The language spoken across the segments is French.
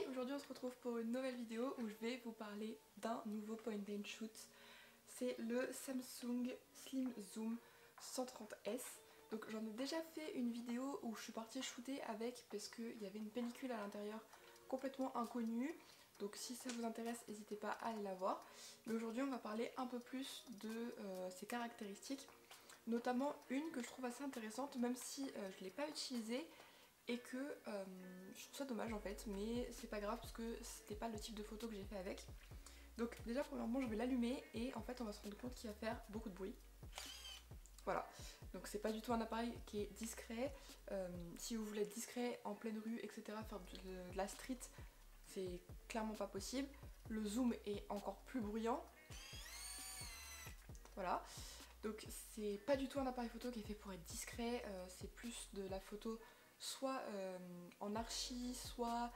Hey, aujourd'hui on se retrouve pour une nouvelle vidéo où je vais vous parler d'un nouveau point and shoot. C'est le Samsung Slim Zoom 130S. Donc j'en ai déjà fait une vidéo où je suis partie shooter avec parce qu'il y avait une pellicule à l'intérieur complètement inconnue. Donc si ça vous intéresse, n'hésitez pas à aller la voir. Mais aujourd'hui on va parler un peu plus de ses caractéristiques. Notamment une que je trouve assez intéressante, même si je ne l'ai pas utilisée. Et que je trouve ça dommage en fait, mais c'est pas grave parce que c'était pas le type de photo que j'ai fait avec. Donc déjà premièrement je vais l'allumer et en fait on va se rendre compte qu'il va faire beaucoup de bruit. Voilà, donc c'est pas du tout un appareil qui est discret. Si vous voulez être discret en pleine rue, etc., faire de la street, c'est clairement pas possible. Le zoom est encore plus bruyant. Voilà, donc c'est pas du tout un appareil photo qui est fait pour être discret, c'est plus de la photo soit en archi, soit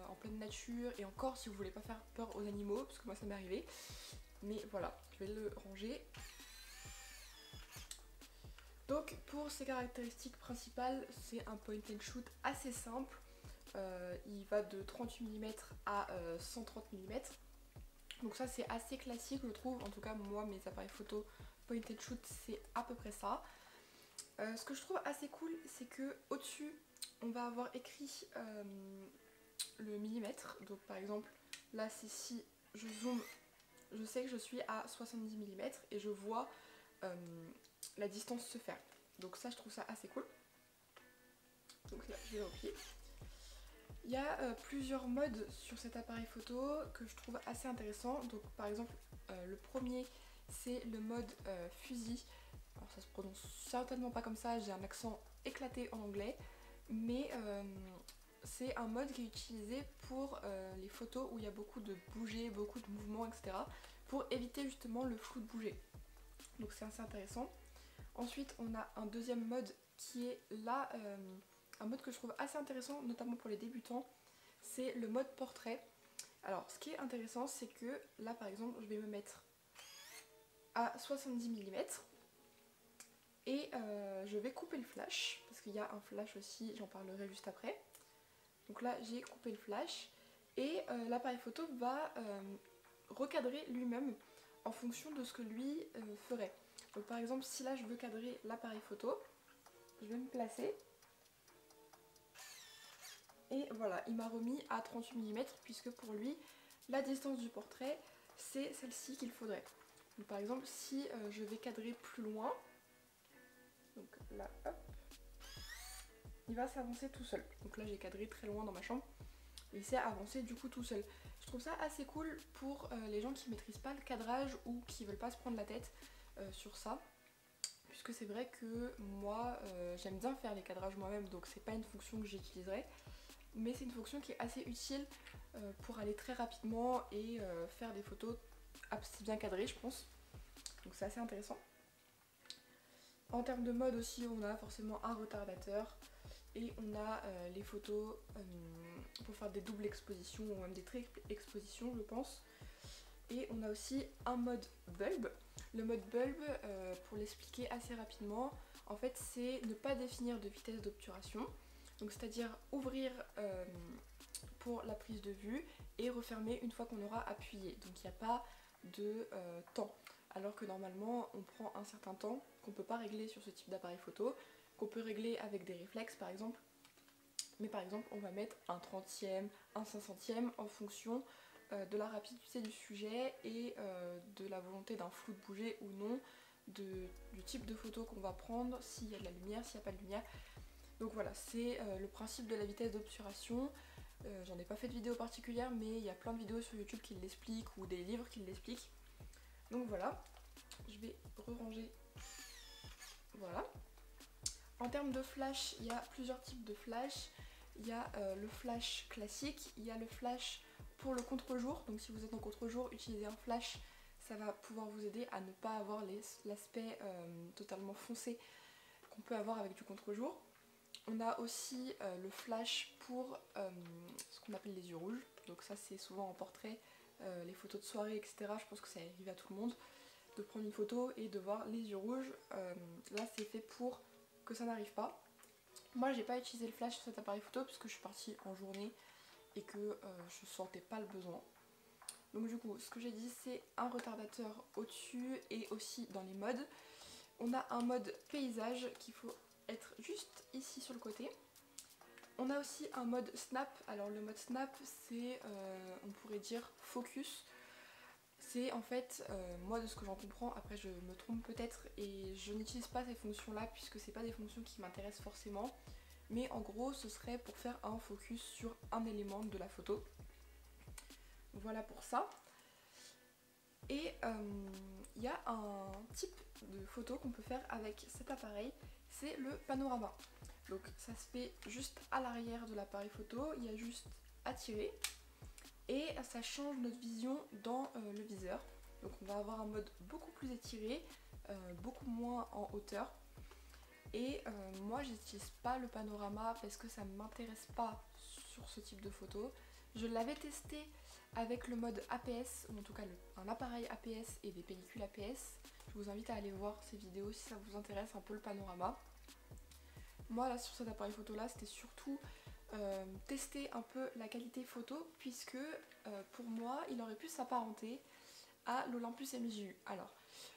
en pleine nature, et encore si vous voulez pas faire peur aux animaux, parce que moi ça m'est arrivé. Mais voilà, je vais le ranger. Donc pour ses caractéristiques principales, c'est un point and shoot assez simple. Il va de 38 mm à 130 mm. Donc ça c'est assez classique je trouve, en tout cas moi mes appareils photo point and shoot c'est à peu près ça. Ce que je trouve assez cool c'est que au dessus on va avoir écrit le millimètre. Donc par exemple là c'est si je zoome, je sais que je suis à 70 mm et je vois la distance se faire. Donc ça je trouve ça assez cool. Donc là je vais replier. Il y a plusieurs modes sur cet appareil photo que je trouve assez intéressant. Donc par exemple le premier c'est le mode fusil. Alors ça se prononce certainement pas comme ça, j'ai un accent éclaté en anglais. Mais c'est un mode qui est utilisé pour les photos où il y a beaucoup de bouger, beaucoup de mouvements, etc. Pour éviter justement le flou de bouger. Donc c'est assez intéressant. Ensuite on a un deuxième mode qui est là, un mode que je trouve assez intéressant, notamment pour les débutants, c'est le mode portrait. Alors ce qui est intéressant c'est que là par exemple je vais me mettre à 70 mm et je vais couper le flash, parce qu'il y a un flash aussi, j'en parlerai juste après. Donc là j'ai coupé le flash et l'appareil photo va recadrer lui-même en fonction de ce que lui ferait. Donc par exemple si là je veux cadrer l'appareil photo, je vais me placer. Et voilà, il m'a remis à 38 mm puisque pour lui, la distance du portrait, c'est celle-ci qu'il faudrait. Donc par exemple, si je vais cadrer plus loin, donc là, hop, il va s'avancer tout seul. Donc là, j'ai cadré très loin dans ma chambre. Il s'est avancé du coup tout seul. Je trouve ça assez cool pour les gens qui maîtrisent pas le cadrage ou qui veulent pas se prendre la tête sur ça. Puisque c'est vrai que moi, j'aime bien faire les cadrages moi-même, donc c'est pas une fonction que j'utiliserai. Mais c'est une fonction qui est assez utile pour aller très rapidement et faire des photos assez bien cadrées je pense. Donc c'est assez intéressant. En termes de mode aussi on a forcément un retardateur et on a les photos pour faire des doubles expositions ou même des triples expositions je pense. Et on a aussi un mode bulb. Le mode bulb, pour l'expliquer assez rapidement, en fait c'est ne pas définir de vitesse d'obturation. Donc c'est-à-dire ouvrir pour la prise de vue et refermer une fois qu'on aura appuyé. Donc il n'y a pas de temps. Alors que normalement on prend un certain temps qu'on ne peut pas régler sur ce type d'appareil photo, qu'on peut régler avec des réflexes par exemple. Mais par exemple on va mettre un 30e, un 500e en fonction de la rapidité du sujet et de la volonté d'un flou de bouger ou non, du type de photo qu'on va prendre, s'il y a de la lumière, s'il n'y a pas de lumière. Donc voilà, c'est le principe de la vitesse d'obturation. J'en ai pas fait de vidéo particulière, mais il y a plein de vidéos sur YouTube qui l'expliquent ou des livres qui l'expliquent. Donc voilà, je vais re-ranger. Voilà. En termes de flash, il y a plusieurs types de flash. Il y a le flash classique, il y a le flash pour le contre-jour. Donc si vous êtes en contre-jour, utilisez un flash, ça va pouvoir vous aider à ne pas avoir l'aspect totalement foncé qu'on peut avoir avec du contre-jour. On a aussi le flash pour ce qu'on appelle les yeux rouges. Donc ça c'est souvent en portrait, les photos de soirée, etc. Je pense que ça arrive à tout le monde de prendre une photo et de voir les yeux rouges. Là c'est fait pour que ça n'arrive pas. Moi j'ai pas utilisé le flash sur cet appareil photo parce que je suis partie en journée et que je sentais pas le besoin. Donc du coup, ce que j'ai dit, c'est un retardateur au-dessus et aussi dans les modes. On a un mode paysage qu'il faut être juste ici sur le côté. On a aussi un mode snap. Alors le mode snap, c'est, on pourrait dire focus. C'est en fait, moi de ce que j'en comprends, après je me trompe peut-être et je n'utilise pas ces fonctions là puisque c'est pas des fonctions qui m'intéressent forcément. Mais en gros, ce serait pour faire un focus sur un élément de la photo. Voilà pour ça. Et il y a un type de photo qu'on peut faire avec cet appareil, c'est le panorama. Donc ça se fait juste à l'arrière de l'appareil photo, il y a juste à tirer et ça change notre vision dans le viseur. Donc on va avoir un mode beaucoup plus étiré, beaucoup moins en hauteur. Et moi j'utilise pas le panorama parce que ça ne m'intéresse pas sur ce type de photo. Je l'avais testé avec le mode APS, ou en tout cas un appareil APS et des pellicules APS. Je vous invite à aller voir ces vidéos si ça vous intéresse un peu le panorama. Moi là sur cet appareil photo là c'était surtout tester un peu la qualité photo puisque pour moi il aurait pu s'apparenter à l'Olympus MJU. Alors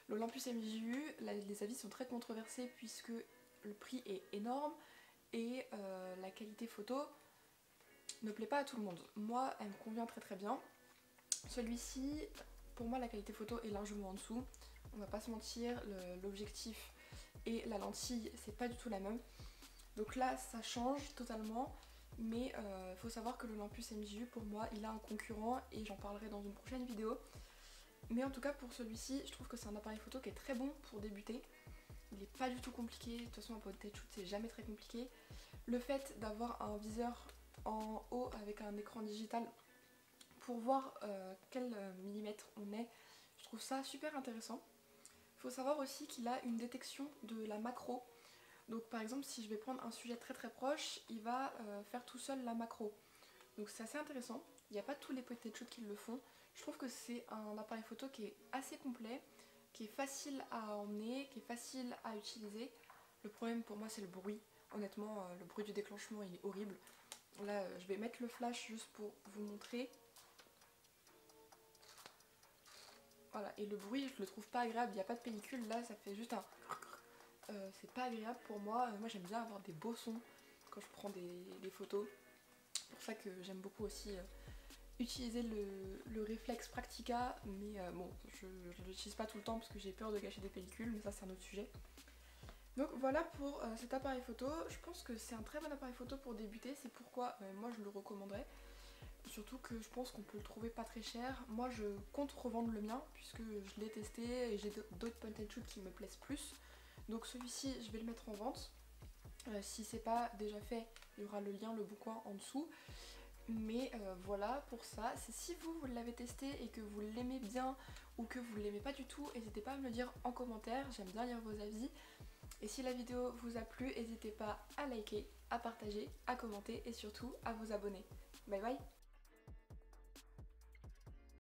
l'Olympus MJU, les avis sont très controversés puisque le prix est énorme et la qualité photo ne plaît pas à tout le monde. Moi elle me convient très très bien. Celui-ci, pour moi la qualité photo est largement en dessous. On va pas se mentir, l'objectif et la lentille c'est pas du tout la même. Donc là ça change totalement, mais faut savoir que l'Olympus MJU pour moi il a un concurrent et j'en parlerai dans une prochaine vidéo. Mais en tout cas pour celui-ci je trouve que c'est un appareil photo qui est très bon pour débuter. Il n'est pas du tout compliqué, de toute façon un point-de-tête shoot c'est jamais très compliqué. Le fait d'avoir un viseur en haut avec un écran digital pour voir quel millimètre on est, je trouve ça super intéressant. Il faut savoir aussi qu'il a une détection de la macro. Donc par exemple si je vais prendre un sujet très très proche, il va faire tout seul la macro. Donc c'est assez intéressant. Il n'y a pas tous les point-and shoot qui le font. Je trouve que c'est un appareil photo qui est assez complet, qui est facile à emmener, qui est facile à utiliser. Le problème pour moi c'est le bruit. Honnêtement, le bruit du déclenchement il est horrible. Là je vais mettre le flash juste pour vous montrer. Voilà, et le bruit je le trouve pas agréable, il n'y a pas de pellicule, là ça fait juste un... c'est pas agréable pour moi. Moi j'aime bien avoir des beaux sons quand je prends des photos. C'est pour ça que j'aime beaucoup aussi utiliser le réflexe Praktica, mais bon, je ne l'utilise pas tout le temps parce que j'ai peur de gâcher des pellicules, mais ça c'est un autre sujet. Donc voilà pour cet appareil photo. Je pense que c'est un très bon appareil photo pour débuter, c'est pourquoi moi je le recommanderais. Surtout que je pense qu'on peut le trouver pas très cher. Moi je compte revendre le mien puisque je l'ai testé et j'ai d'autres point and shoot qui me plaisent plus. Donc celui-ci je vais le mettre en vente. Si c'est pas déjà fait, il y aura le lien, le bouquin en dessous. Mais voilà pour ça. C'est si vous l'avez testé et que vous l'aimez bien ou que vous l'aimez pas du tout, n'hésitez pas à me le dire en commentaire. J'aime bien lire vos avis. Et si la vidéo vous a plu, n'hésitez pas à liker, à partager, à commenter et surtout à vous abonner. Bye bye!